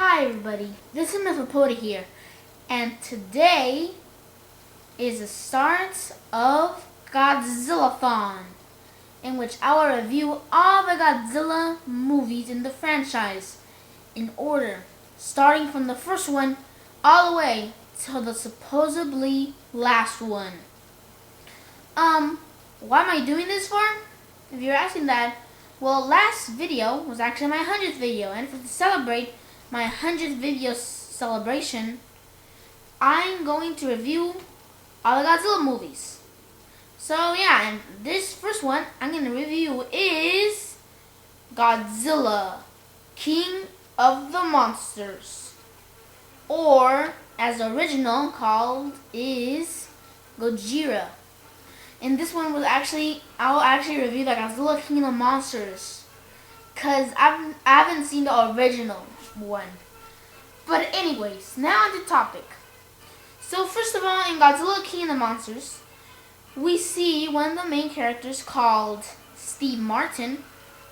Hi everybody, this is Methlopoda here, and today is the start of Godzilla-Thon, in which I will review all the Godzilla movies in the franchise in order, starting from the first one all the way till the supposedly last one. Why am I doing this for? If you're asking that, well, last video was actually my 100th video, and to celebrate my 100th video celebration, I'm going to review all the Godzilla movies. So yeah, and this first one I'm going to review is Godzilla, King of the Monsters, or as the original called is Gojira. And this one was I will actually review the Godzilla King of the Monsters, because I haven't seen the original one. But anyways, now on the topic. So first of all, in Godzilla King of the Monsters, we see one of the main characters called Steve Martin,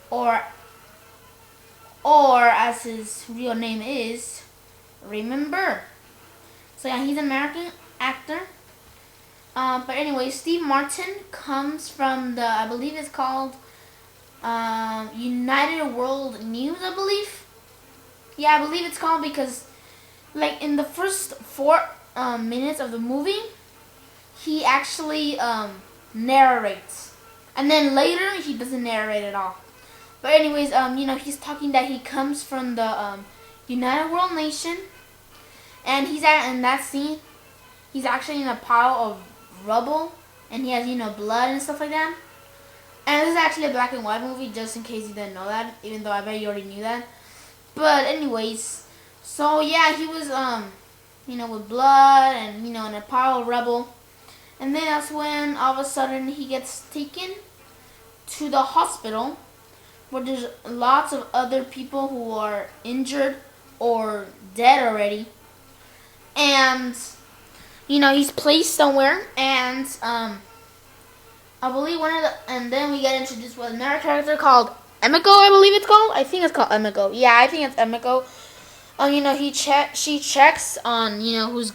or as his real name is, Raymond Burr. So yeah, he's an American actor. But anyway, Steve Martin comes from the, I believe it's called United World News, I believe. Yeah, I believe it's called, because like in the first 4 minutes of the movie, he actually narrates. And then later, he doesn't narrate at all. But anyways, he's talking that he comes from the United World Nation. And in that scene, he's actually in a pile of rubble, and he has blood and stuff like that. And this is actually a black and white movie, just in case you didn't know that, even though I bet you already knew that. But anyways, so yeah, he was with blood and in a pile of rubble. And then that's when all of a sudden he gets taken to the hospital, where there's lots of other people who are injured or dead already. And he's placed somewhere, and I believe and then we get introduced with another character called Emiko, I believe it's called. I think it's called Emiko. Yeah, I think it's Emiko. She checks on who's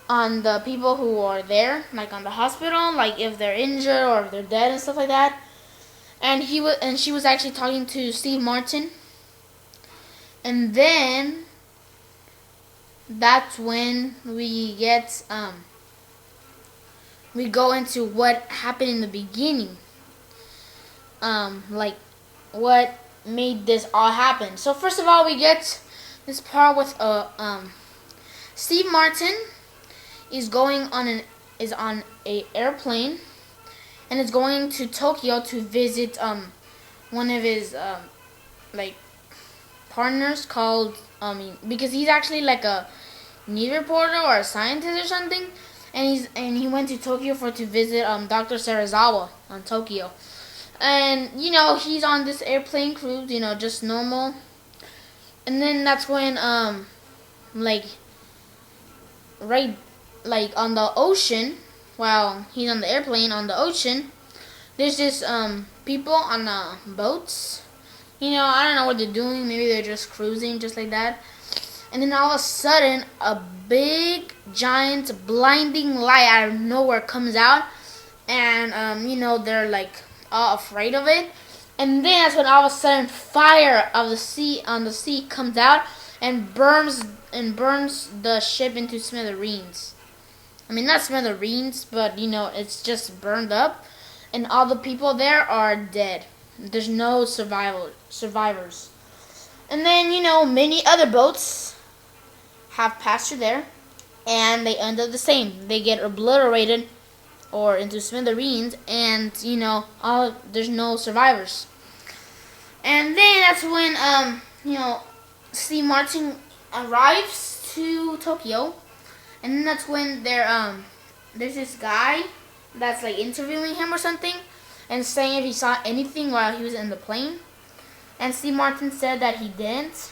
on the people who are there, like on the hospital, like if they're injured or if they're dead and stuff like that. And she was actually talking to Steve Martin, and then that's when we get we go into what happened in the beginning, like what made this all happen. So first of all, we get this part with Steve Martin is on a airplane, and is going to Tokyo to visit one of his like partners called because he's actually like a news reporter or a scientist or something, and he went to Tokyo to visit Dr. Serizawa on Tokyo. And he's on this airplane cruise, just normal. And then that's when like on the ocean, while he's on the airplane on the ocean, there's this people on the boats. I don't know what they're doing. Maybe they're just cruising, just like that. And then all of a sudden, a big, giant, blinding light out of nowhere comes out. And, they're like all afraid of it. And then that's when all of a sudden fire on the sea comes out and burns the ship into smithereens. I mean, not smithereens, but, it's just burned up. And all the people there are dead. There's no survivors. And then, many other boats have passed through there, and they end up the same. They get obliterated or into smithereens, and, there's no survivors. And then that's when, Steve Martin arrives to Tokyo, and then that's when there's this guy that's like interviewing him or something, and saying if he saw anything while he was in the plane. And Steve Martin said that he didn't.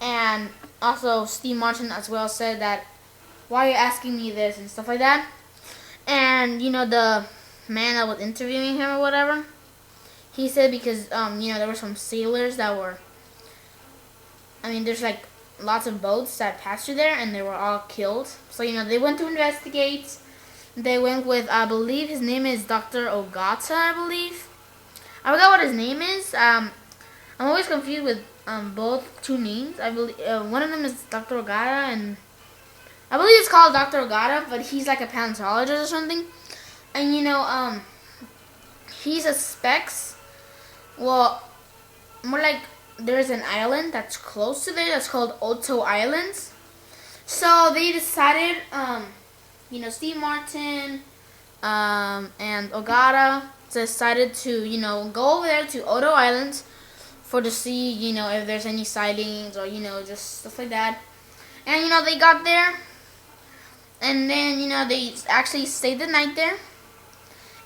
And also Steve Martin as well said that, why are you asking me this and stuff like that. And the man that was interviewing him or whatever, he said because there were some sailors that were I mean, there's like lots of boats that passed through there, and they were all killed. So they went to investigate. They went with, I believe his name is Dr. Ogata, I believe. I forgot what his name is. I'm always confused with both two names. I believe one of them is Dr. Ogata, and I believe it's called Dr. Ogata, but he's like a paleontologist or something. And he suspects, well, more like there's an island that's close to there that's called Oto Islands. So they decided, Steve Martin and Ogata decided to, go over there to Oto Islands to see, if there's any sightings or, just stuff like that. And, they got there, and then, they actually stayed the night there.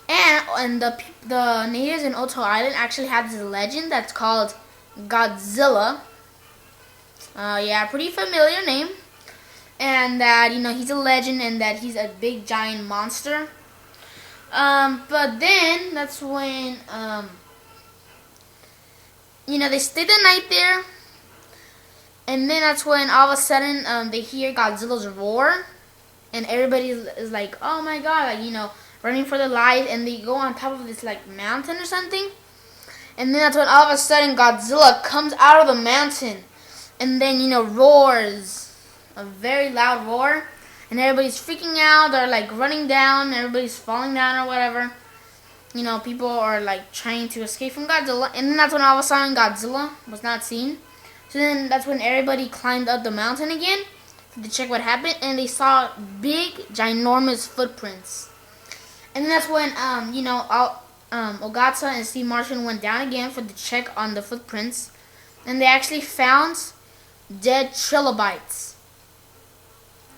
And the natives in Oto Island actually had this legend that's called Godzilla. Pretty familiar name. And that, he's a legend and that he's a big giant monster. But then, that's when, they stayed the night there. And then that's when all of a sudden, they hear Godzilla's roar. And everybody is like, oh my god, running for their life. And they go on top of this, mountain or something. And then that's when all of a sudden Godzilla comes out of the mountain. And then, roars. A very loud roar. And everybody's freaking out. They're, running down. Everybody's falling down or whatever. People are, trying to escape from Godzilla. And then that's when all of a sudden Godzilla was not seen. So then that's when everybody climbed up the mountain again to check what happened. And they saw big, ginormous footprints. And then that's when, Ogata and Steve Martin went down again for the check on the footprints. And they actually found dead trilobites.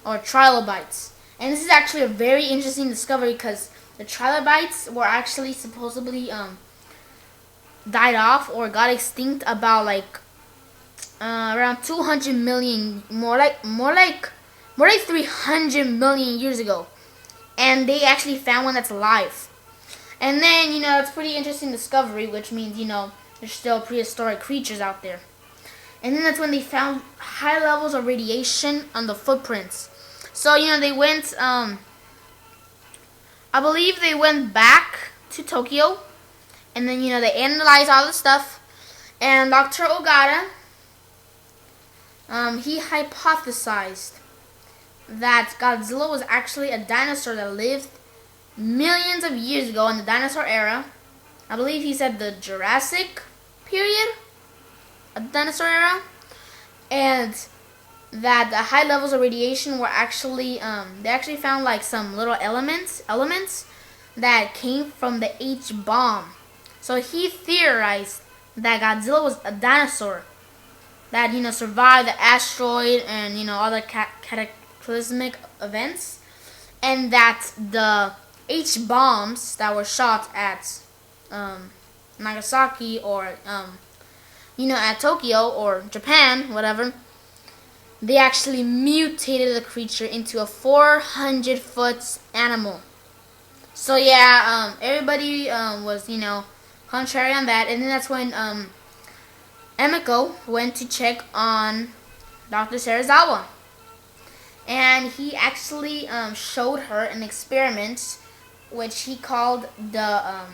Or trilobites. And this is actually a very interesting discovery because the trilobites were actually supposedly died off or got extinct about around 200 million, more like 300 million years ago. And they actually found one that's alive. And then, it's a pretty interesting discovery, which means, there's still prehistoric creatures out there. And then that's when they found high levels of radiation on the footprints. So, they went, I believe they went back to Tokyo. And then, they analyzed all the stuff. And Dr. Ogata, he hypothesized that Godzilla was actually a dinosaur that lived millions of years ago in the dinosaur era. I believe he said the Jurassic period of the dinosaur era. And that the high levels of radiation were actually, they actually found some little elements that came from the H-bomb. So he theorized that Godzilla was a dinosaur that, survived the asteroid and, other cataclysmic events. And that the H-bombs that were shot at Nagasaki or, at Tokyo or Japan, whatever, they actually mutated the creature into a 400-foot animal. So, yeah, everybody was, contrary on that. And then that's when Emiko went to check on Dr. Serizawa. And he actually showed her an experiment which he called the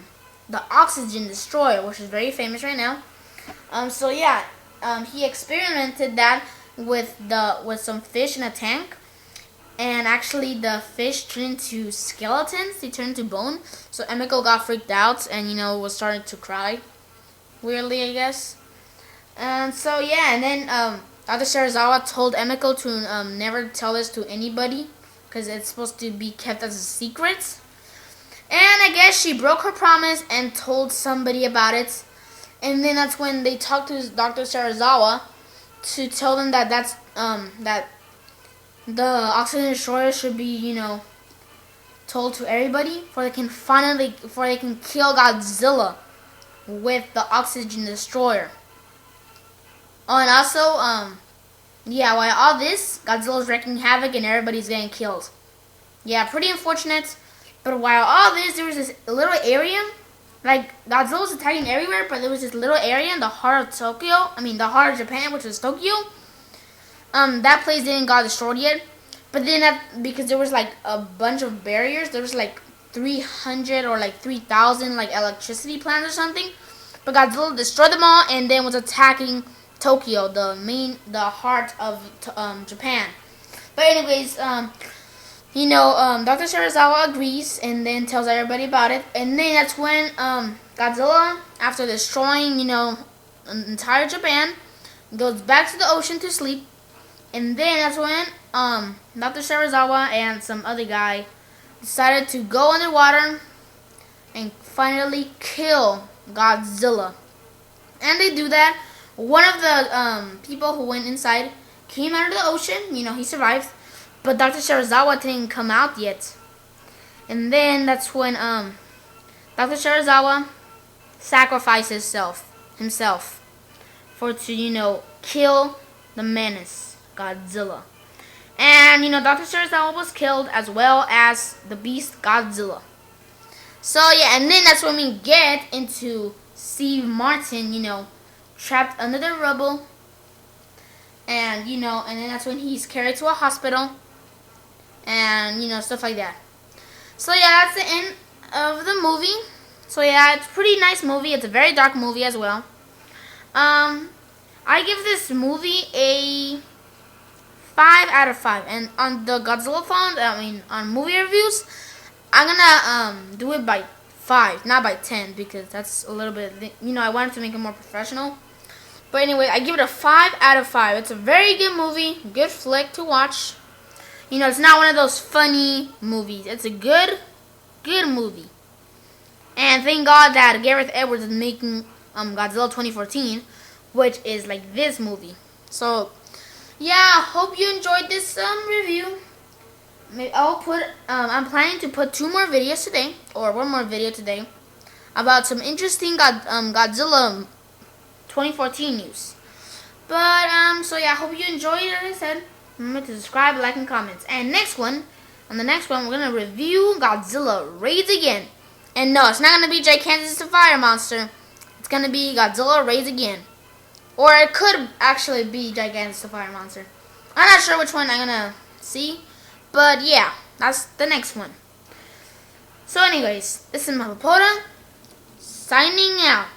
oxygen destroyer, which is very famous right now. He experimented that with some fish in a tank, and actually the fish turned into skeletons. They turned into bone. So Emiko got freaked out and was starting to cry, weirdly, I guess. And so and then Dr. Serizawa told Emiko to never tell this to anybody because it's supposed to be kept as a secret. And I guess she broke her promise and told somebody about it. And then that's when they talked to Dr. Serizawa to tell them that that the oxygen destroyer should be, told to everybody before they can kill Godzilla with the oxygen destroyer. Oh, and also, while all this, Godzilla's wreaking havoc and everybody's getting killed. Yeah, pretty unfortunate. But while all this, there was this little area, like Godzilla was attacking everywhere, but there was this little area in the heart of Tokyo. I mean, the heart of Japan, which was Tokyo. That place didn't got destroyed yet, but then because there was like a bunch of barriers, there was like 300 or like 3,000 like electricity plants or something. But Godzilla destroyed them all and then was attacking Tokyo, the heart of Japan. But anyways, Dr. Serizawa agrees and then tells everybody about it. And then that's when Godzilla, after destroying, entire Japan, goes back to the ocean to sleep. And then that's when Dr. Serizawa and some other guy decided to go underwater and finally kill Godzilla. And they do that. One of the people who went inside came out of the ocean. He survived. But Dr. Serizawa didn't come out yet. And then that's when Dr. Serizawa sacrifices himself to kill the menace, Godzilla. And Dr. Serizawa was killed as well as the beast Godzilla. So yeah, and then that's when we get into Steve Martin, trapped under the rubble. And and then that's when he's carried to a hospital. And stuff like that. So yeah, that's the end of the movie. So yeah, it's a pretty nice movie. It's a very dark movie as well. I give this movie a 5 out of 5. And on the Godzilla-Thon, on movie reviews, I'm gonna do it by 5, not by 10, because that's a little bit, I wanted to make it more professional. But anyway, I give it a 5 out of 5. It's a very good movie, good flick to watch. It's not one of those funny movies. It's a good movie. And thank God that Gareth Edwards is making Godzilla 2014, which is like this movie. So yeah, hope you enjoyed this review. I'm planning to put 2 more videos today, or 1 more video today, about some interesting Godzilla 2014 news. But so yeah, hope you enjoyed it. As I said, remember to subscribe, like, and comment. And on the next one, we're gonna review Godzilla Raids Again. And no, it's not gonna be Gigantic the Fire Monster. It's gonna be Godzilla Raids Again. Or it could actually be Gigantic the Fire Monster. I'm not sure which one I'm gonna see. But yeah, that's the next one. So anyways, this is Methlopoda, signing out.